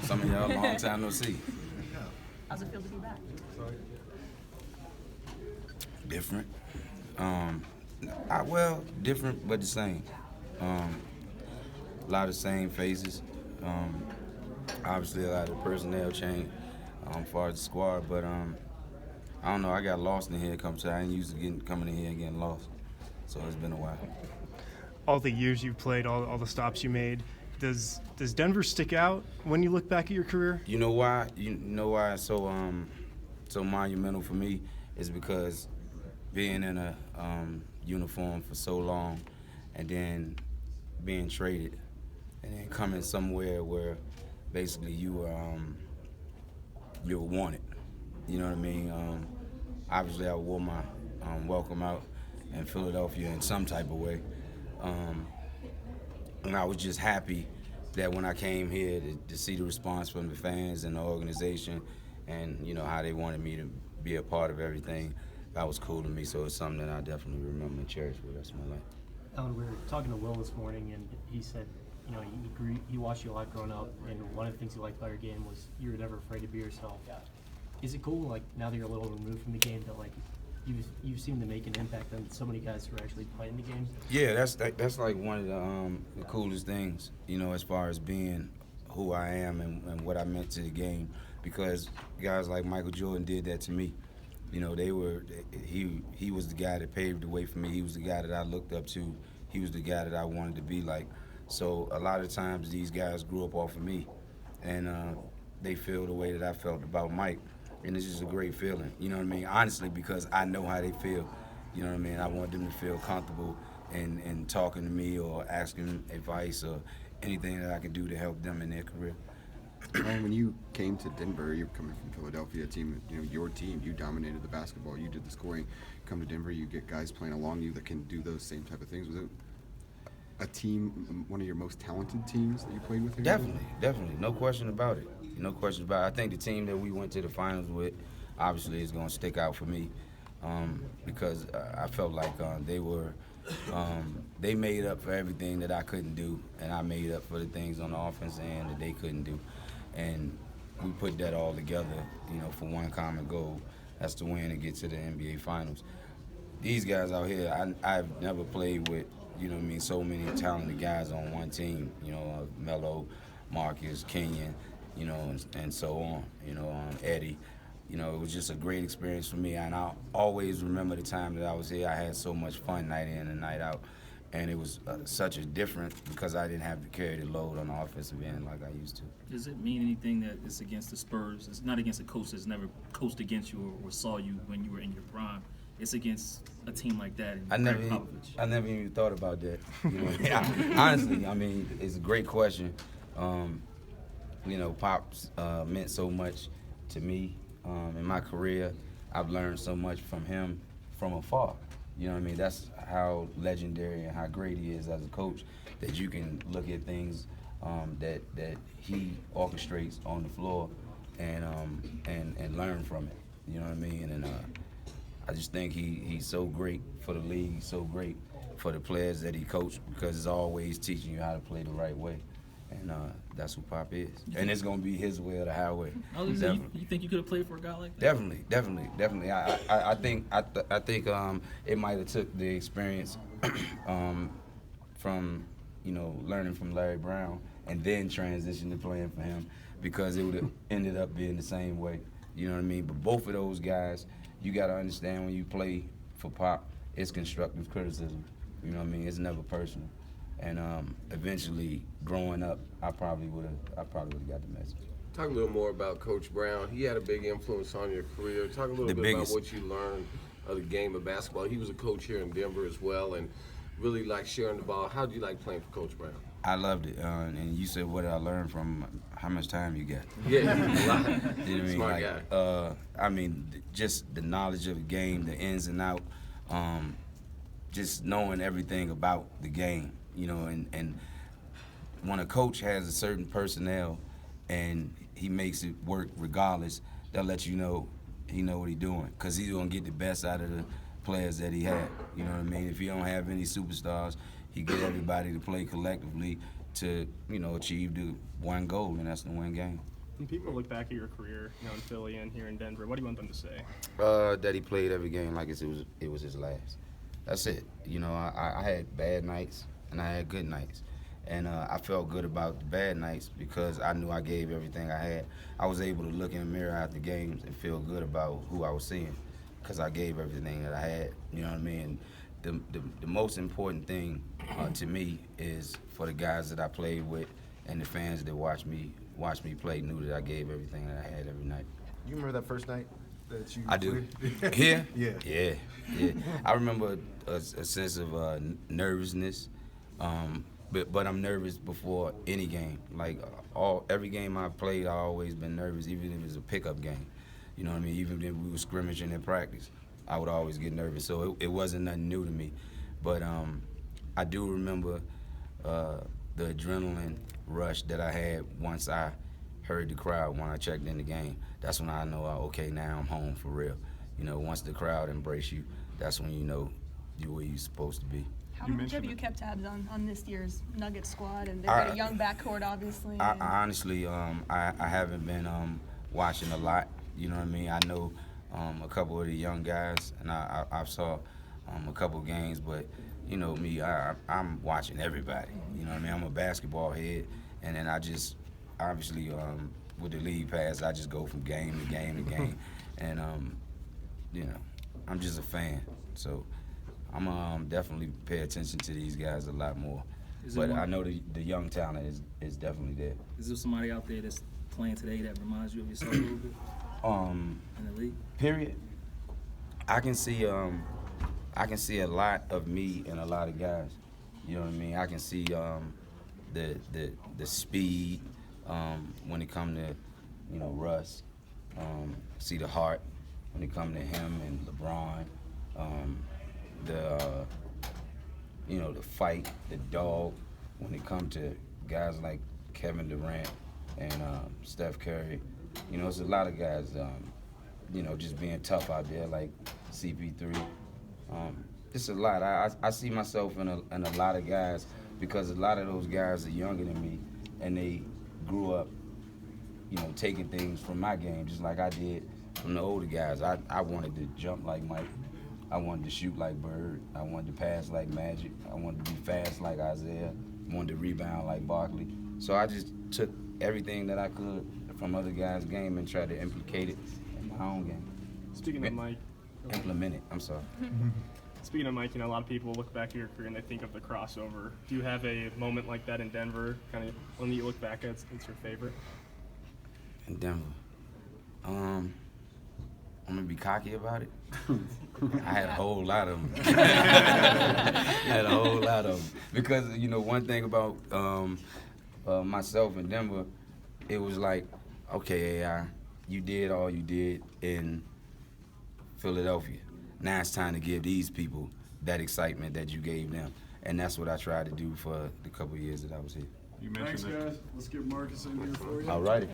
Some of y'all long time no see. How's it feel to be back? Different. Different but the same. A lot of same faces. Obviously, a lot of personnel change as far as the squad, but I don't know. I got lost in here. I ain't used to coming in here and getting lost, so it's been a while. All the years you've played, all the stops you made, does Denver stick out when you look back at your career? You know why? It's so monumental for me is because being in a uniform for so long, and then being traded, and then coming somewhere where basically you were wanted. You know what I mean? Obviously, I wore my welcome out in Philadelphia in some type of way. And I was just happy that when I came here to see the response from the fans and the organization and, you know, how they wanted me to be a part of everything, that was cool to me. So it's something that I definitely remember and cherish for the rest of my life. Alan, we were talking to Will this morning, and he said, you know, he watched you a lot growing up, and one of the things he liked about your game was you were never afraid to be yourself. Is it cool, like, now that you're a little removed from the game, that, like, you seem to make an impact on so many guys who are actually playing the game? Yeah, that's like one of the coolest things, you know, as far as being who I am and what I meant to the game, because guys like Michael Jordan did that to me. You know, he was the guy that paved the way for me. He was the guy that I looked up to. He was the guy that I wanted to be like. So a lot of times these guys grew up off of me, and they feel the way that I felt about Mike. And it's just a great feeling, you know what I mean? Honestly, because I know how they feel, you know what I mean? I want them to feel comfortable in talking to me or asking advice or anything that I can do to help them in their career. When you came to Denver, you're coming from Philadelphia, team, you know, your team, you dominated the basketball, you did the scoring. Come to Denver, you get guys playing along you that can do those same type of things. Was it a team, one of your most talented teams that you played with here? Definitely, no question about it. No question about it. I think the team that we went to the finals with obviously is going to stick out for me because I felt like they made up for everything that I couldn't do, and I made up for the things on the offense end that they couldn't do. And we put that all together, you know, for one common goal. That's to win and get to the NBA Finals. These guys out here, I've never played with, you know what I mean, so many talented guys on one team, you know, Melo, Marcus, Kenyon, you know, and so on, you know, Eddie. You know, it was just a great experience for me, and I always remember the time that I was here. I had so much fun night in and night out, and it was such a difference because I didn't have to carry the load on the offensive end like I used to. Does it mean anything that it's against the Spurs? It's not against a coach that's never coached against you or saw you when you were in your prime. It's against a team like that. I never even thought about that. You know, honestly, I mean, it's a great question. You know, Pop's meant so much to me in my career. I've learned so much from him from afar. You know what I mean? That's how legendary and how great he is as a coach, that you can look at things that he orchestrates on the floor and learn from it. You know what I mean? And I just think he's so great for the league, he's so great for the players that he coached, because it's always teaching you how to play the right way. And that's who Pop is. And it's going to be his way or the highway. You think you could have played for a guy like that? Definitely. I think it might have took the experience from, you know, learning from Larry Brown and then transition to playing for him, because it would have ended up being the same way. You know what I mean? But both of those guys, you got to understand, when you play for Pop, it's constructive criticism. You know what I mean? It's never personal. And eventually, growing up, I probably would have got the message. Talk a little more about Coach Brown. He had a big influence on your career. Talk a little bit about what you learned of the game of basketball. He was a coach here in Denver as well, and really like sharing the ball. How did you like playing for Coach Brown? I loved it. And you said, what did I learn from how much time you got? Yeah, a lot. You know what I mean? Smart guy. I mean, just the knowledge of the game, the ins and out, just knowing everything about the game. You know, and when a coach has a certain personnel and he makes it work regardless, they'll let you know he know what he's doing, because he's going to get the best out of the players that he had. You know what I mean? If he don't have any superstars, he get everybody to play collectively to, you know, achieve the one goal, and that's to win game. When people look back at your career, in Philly and here in Denver, what do you want them to say? That he played every game like it was his last. That's it. I had bad nights and I had good nights. And I felt good about the bad nights because I knew I gave everything I had. I was able to look in the mirror after games and feel good about who I was seeing because I gave everything that I had. You know what I mean? The most important thing to me is for the guys that I played with and the fans that watch me play knew that I gave everything that I had every night. You remember that first night that you I do. played? Here? Yeah. Yeah. I remember a sense of nervousness, but I'm nervous before any game. Like every game I played, I always been nervous, even if it was a pickup game. You know what I mean? Even if we were scrimmaging in practice, I would always get nervous. So it wasn't nothing new to me. But I do remember the adrenaline rush that I had once I heard the crowd when I checked in the game. That's when I know, okay, now I'm home for real. Once the crowd embrace you, that's when you know you're where you're supposed to be. How much have you kept tabs on this year's Nuggets squad? And they've got a young backcourt, obviously. I honestly, I haven't been watching a lot. You know what I mean? I know a couple of the young guys, and I saw a couple games, but you know me, I'm watching everybody. You know what I mean? I'm a basketball head, and then I just, obviously, with the league pass, I just go from game to game to game, and I'm just a fan. So I'm definitely pay attention to these guys a lot more. But I know the young talent is definitely there. Is there somebody out there that's playing today that reminds you of yourself a little bit in the league? Period. I can see a lot of me in a lot of guys. You know what I mean? I can see the speed when it comes to Russ. See the heart when it comes to him and LeBron. The fight, the dog when it comes to guys like Kevin Durant and Steph Curry. It's a lot of guys, just being tough out there like CP3. It's a lot. I see myself in a lot of guys because a lot of those guys are younger than me and they grew up, taking things from my game just like I did from the older guys. I wanted to jump like Mike. I wanted to shoot like Bird. I wanted to pass like Magic. I wanted to be fast like Isaiah. I wanted to rebound like Barkley. So I just took everything that I could from other guys' game and tried to implicate it in my own game. Speaking of Mike. Implement it. I'm sorry. Speaking of Mike, a lot of people look back at your career and they think of the crossover. Do you have a moment like that in Denver, kind of one that you look back at, it's your favorite? In Denver. I'm going to be cocky about it. I had a whole lot of them. Because, one thing about myself in Denver, it was like, okay, AI, you did all you did in Philadelphia. Now it's time to give these people that excitement that you gave them. And that's what I tried to do for the couple of years that I was here. You mentioned Thanks, guys. Let's get Marcus in here for you. All righty.